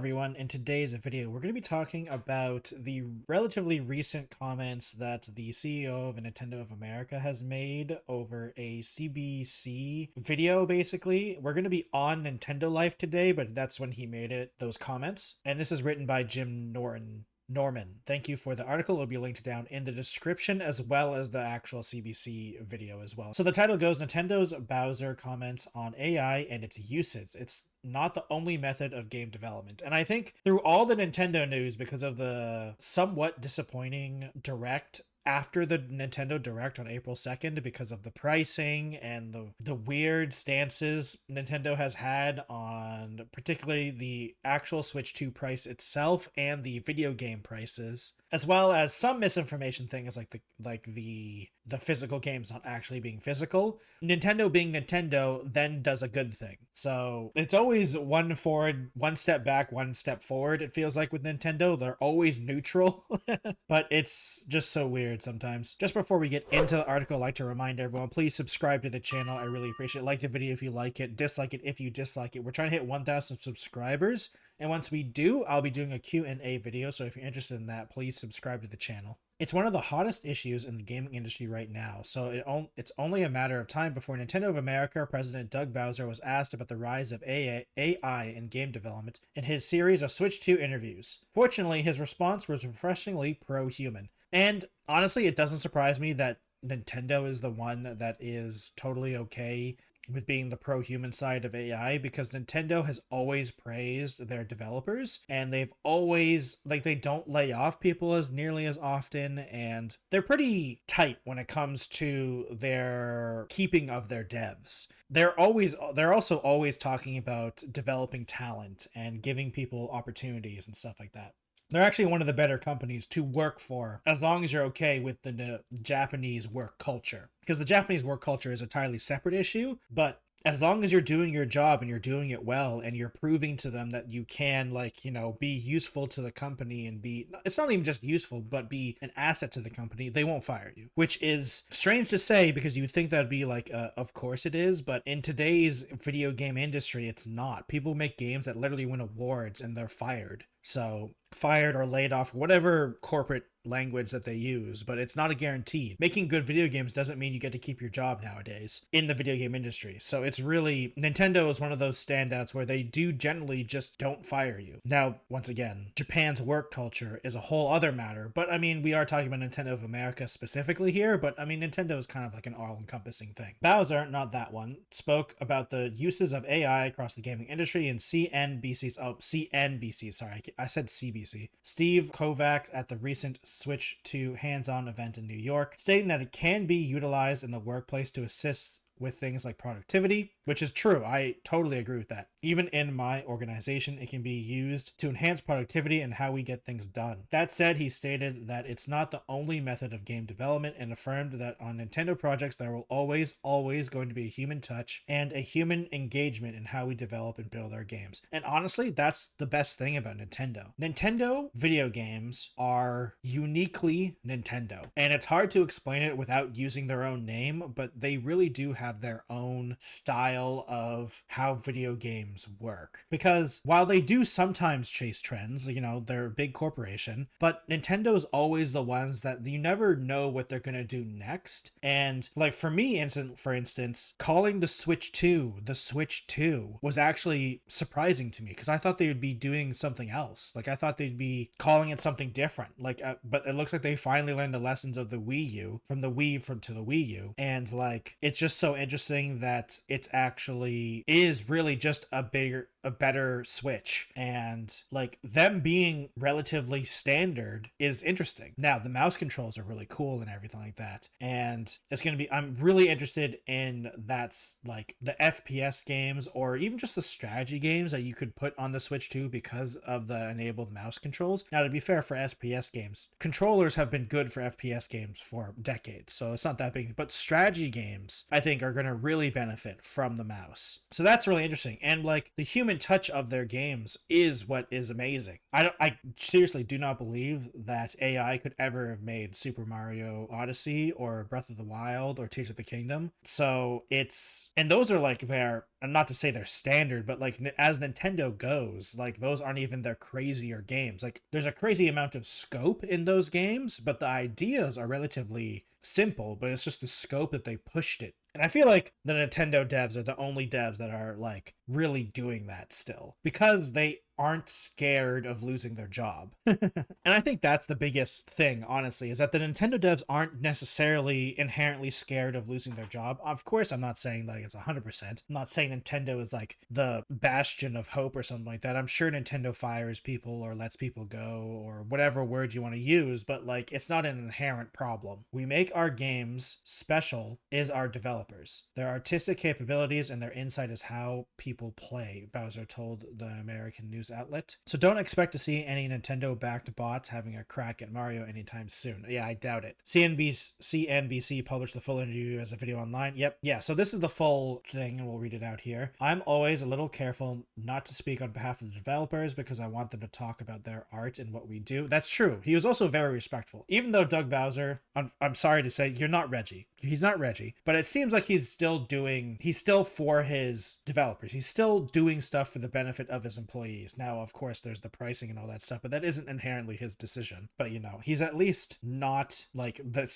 everyone. In today's video, we're going to be talking about the relatively recent comments that the CEO of Nintendo of America has made over a CBC video, basically. We're going to be on Nintendo Life today, but that's when he made those comments. And this is written by Jim Norman. Thank you for the article. It'll be linked down in the description as well as the actual CBC video as well. So the title goes, Nintendo's Bowser comments on AI and its uses. It's not the only method of game development. And I think through all the Nintendo news, because of the somewhat disappointing direct after the Nintendo Direct on April 2nd, because of the pricing and the weird stances Nintendo has had on particularly the actual Switch 2 price itself and the video game prices, as well as some misinformation things like the physical games not actually being physical. Nintendo being Nintendo then does a good thing. So it's always one forward, one step back, one step forward. It feels like with Nintendo, they're always neutral, but it's just so weird sometimes. Just before we get into the article, I'd like to remind everyone, please subscribe to the channel. I really appreciate it. Like the video if you like it, dislike it if you dislike it. We're trying to hit 1,000 subscribers, and once we do, I'll be doing a Q&A video, so if you're interested in that, please subscribe to the channel. It's one of the hottest issues in the gaming industry right now, so it's only a matter of time before Nintendo of America President Doug Bowser was asked about the rise of AI in game development in his series of Switch 2 interviews. Fortunately, his response was refreshingly pro-human. And honestly, it doesn't surprise me that Nintendo is the one that is totally okay with being the pro-human side of AI, because Nintendo has always praised their developers, and they've always, they don't lay off people as nearly as often, and they're pretty tight when it comes to their keeping of their devs. They're also always talking about developing talent and giving people opportunities and stuff like that. They're actually one of the better companies to work for, as long as you're okay with the Japanese work culture. Because the Japanese work culture is a entirely separate issue, but as long as you're doing your job and you're doing it well and you're proving to them that you can, be useful to the company and it's not even just useful, but be an asset to the company, they won't fire you. Which is strange to say, because you would think that'd be of course it is, but in today's video game industry, it's not. People make games that literally win awards and they're fired. So fired or laid off, whatever corporate language that they use, but it's not a guarantee. Making good video games doesn't mean you get to keep your job nowadays in the video game industry. So it's really, Nintendo is one of those standouts where they do generally just don't fire you. Now, once again, Japan's work culture is a whole other matter, but I mean, we are talking about Nintendo of America specifically here, but I mean, Nintendo is kind of like an all-encompassing thing. Bowser, not that one, spoke about the uses of AI across the gaming industry in CNBC's, sorry, I said CBC. Steve Kovac at the recent Switch 2 hands-on event in New York, stating that it can be utilized in the workplace to assist with things like productivity, which is true. I totally agree with that. Even in my organization, it can be used to enhance productivity and how we get things done. That said, he stated that it's not the only method of game development, and affirmed that on Nintendo projects, there will always going to be a human touch and a human engagement in how we develop and build our games. And honestly, that's the best thing about Nintendo. Nintendo video games are uniquely Nintendo, and it's hard to explain it without using their own name, but they really do have their own style of how video games work. Because while they do sometimes chase trends, they're a big corporation, but Nintendo's always the ones that you never know what they're going to do next. And for me, for instance, calling the Switch 2 the Switch 2 was actually surprising to me, because I thought they would be doing something else. I thought they'd be calling it something different. But it looks like they finally learned the lessons of the Wii U from the Wii to the Wii U. And it's just so interesting that it actually is really just a better Switch, and them being relatively standard is interesting. Now, the mouse controls are really cool and everything like that, and I'm really interested in the FPS games, or even just the strategy games that you could put on the Switch 2 because of the enabled mouse controls. Now, to be fair, for FPS games, controllers have been good for FPS games for decades, so it's not that big, but strategy games I think are going to really benefit from the mouse. So that's really interesting. And the human human touch of their games is what is amazing. I seriously do not believe that AI could ever have made Super Mario Odyssey or Breath of the Wild or Tears of the Kingdom. So it's, and those are like their, and not to say they're standard, but like as Nintendo goes, like those aren't even their crazier games. Like there's a crazy amount of scope in those games, but the ideas are relatively simple, but it's just the scope that they pushed it. And I feel like the Nintendo devs are the only devs that are like really doing that still because they aren't scared of losing their job. And I think that's the biggest thing, honestly, is that the Nintendo devs aren't necessarily inherently scared of losing their job. Of course, I'm not saying like it's 100%. I'm not saying Nintendo is like the bastion of hope or something like that. I'm sure Nintendo fires people or lets people go or whatever word you want to use, but like it's not an inherent problem. We make our games special is our developers. Their artistic capabilities and their insight is how people play, Bowser told the American news outlet. So don't expect to see any Nintendo-backed bots having a crack at Mario anytime soon. Yeah, I doubt it. CNBC published the full interview as a video online. Yep, yeah, so this is the full thing, and we'll read it out here. I'm always a little careful not to speak on behalf of the developers because I want them to talk about their art and what we do. That's true. He was also very respectful. Even though Doug Bowser, I'm sorry to say, you're not Reggie. He's not Reggie, but it seems like he's still for his developers. He's still doing stuff for the benefit of his employees. Now, of course, there's the pricing and all that stuff, but that isn't inherently his decision. But you know, he's at least not like the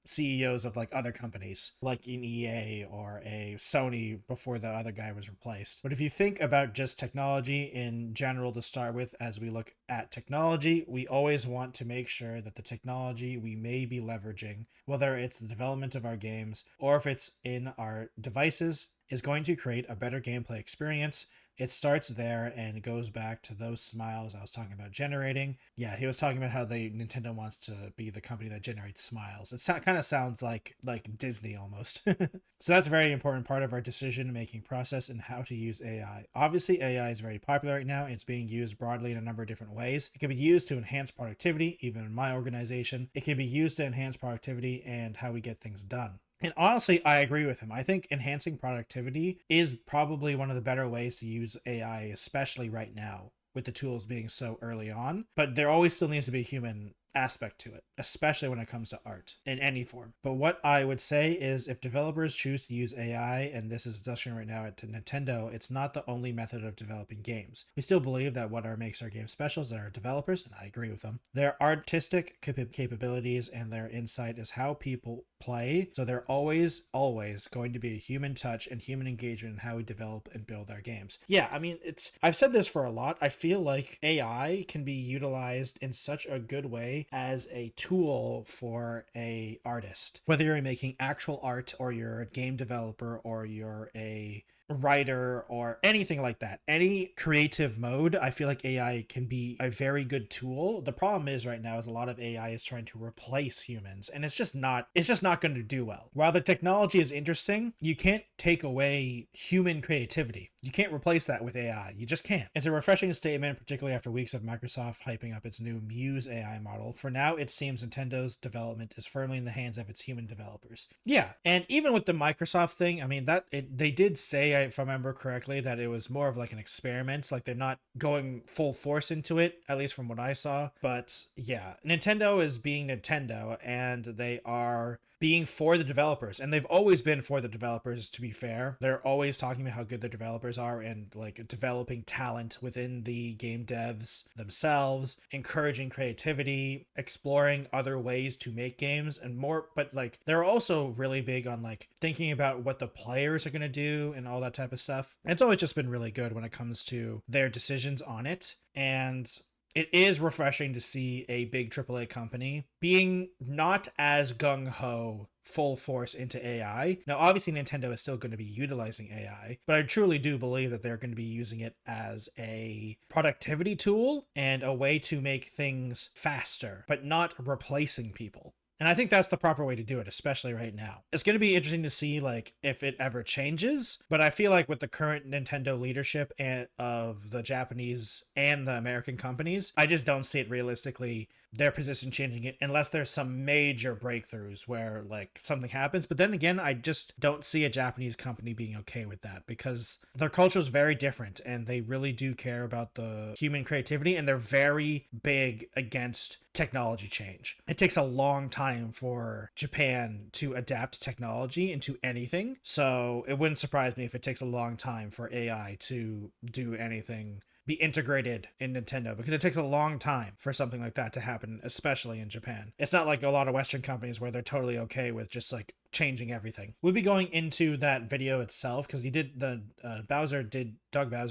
CEOs of like other companies, like an EA or a Sony before the other guy was replaced. But if you think about just technology in general to start with, as we look at technology, we always want to make sure that the technology we may be leveraging, whether it's the development of our games or if it's in our devices, is going to create a better gameplay experience. It starts there and goes back to those smiles I was talking about generating. Yeah, he was talking about how Nintendo wants to be the company that generates smiles. It kind of sounds like Disney almost. So that's a very important part of our decision-making process and how to use AI. Obviously, AI is very popular right now. It's being used broadly in a number of different ways. It can be used to enhance productivity, even in my organization. It can be used to enhance productivity and how we get things done. And honestly, I agree with him. I think enhancing productivity is probably one of the better ways to use AI, especially right now, with the tools being so early on. But there always still needs to be a human aspect to it, especially when it comes to art in any form. But what I would say is if developers choose to use AI, and this is discussion right now at Nintendo, it's not the only method of developing games. We still believe that what makes our games special is our developers, and I agree with them. Their artistic capabilities and their insight is how people play. So they're always going to be a human touch and human engagement in how we develop and build our games. Yeah, I mean, I've said this for a lot. I feel like AI can be utilized in such a good way as a tool for a artist, whether you're making actual art or you're a game developer or you're a writer or anything like that. Any creative mode, I feel like AI can be a very good tool. The problem is right now is a lot of AI is trying to replace humans, and it's just not going to do well. While the technology is interesting, you can't take away human creativity. You can't replace that with AI. You just can't. It's a refreshing statement, particularly after weeks of Microsoft hyping up its new Muse AI model. For now, it seems Nintendo's development is firmly in the hands of its human developers. Yeah, and even with the Microsoft thing, I mean, they did say, if I remember correctly, that it was more of like an experiment. Like they're not going full force into it, at least from what I saw. But yeah, Nintendo is being Nintendo, and they are being for the developers, and they've always been for the developers, to be fair. They're always talking about how good their developers are and like developing talent within the game devs themselves, encouraging creativity, exploring other ways to make games and more. But like they're also really big on like thinking about what the players are going to do and all that type of stuff. And it's always just been really good when it comes to their decisions on it. And it is refreshing to see a big AAA company being not as gung-ho full force into AI. Now, obviously, Nintendo is still going to be utilizing AI, but I truly do believe that they're going to be using it as a productivity tool and a way to make things faster, but not replacing people. And I think that's the proper way to do it, especially right now. It's going to be interesting to see like if it ever changes, but I feel like with the current Nintendo leadership and of the Japanese and the American companies, I just don't see it realistically their position changing it unless there's some major breakthroughs where like something happens. But then again, I just don't see a Japanese company being okay with that because their culture is very different and they really do care about the human creativity and they're very big against technology change. It takes a long time for Japan to adapt technology into anything. So it wouldn't surprise me if it takes a long time for AI to do anything, be integrated in Nintendo, because it takes a long time for something like that to happen, especially in Japan. It's not like a lot of Western companies where they're totally okay with just like changing everything. We'll be going into that video itself because Doug Bowser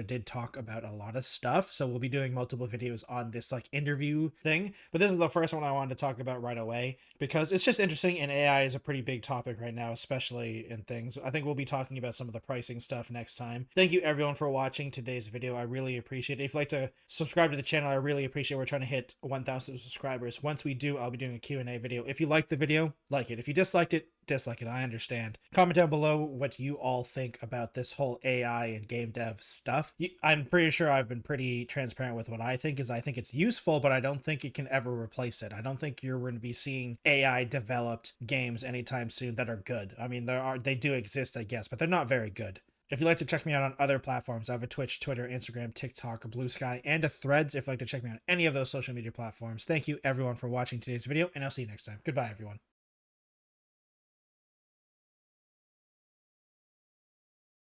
did talk about a lot of stuff, so we'll be doing multiple videos on this like interview thing, but this is the first one I wanted to talk about right away because it's just interesting, and AI is a pretty big topic right now, especially in things. I think we'll be talking about some of the pricing stuff next time. Thank you everyone for watching today's video. I really appreciate it. If you'd like to subscribe to the channel, I really appreciate it. We're trying to hit 1,000 subscribers. Once we do, I'll be doing a Q&A video. If you liked the video, like it. If you disliked it, dislike it. I understand. Comment down below what you all think about this whole AI and game dev stuff. I'm pretty sure I've been pretty transparent with what I think is I think it's useful, but I don't think it can ever replace it. I don't think you're going to be seeing AI developed games anytime soon that are good. I mean, they do exist, I guess, but they're not very good. If you'd like to check me out on other platforms, I have a Twitch, Twitter, Instagram, TikTok, Blue Sky, and a Threads if you'd like to check me out on any of those social media platforms. Thank you everyone for watching today's video, and I'll see you next time. Goodbye, everyone.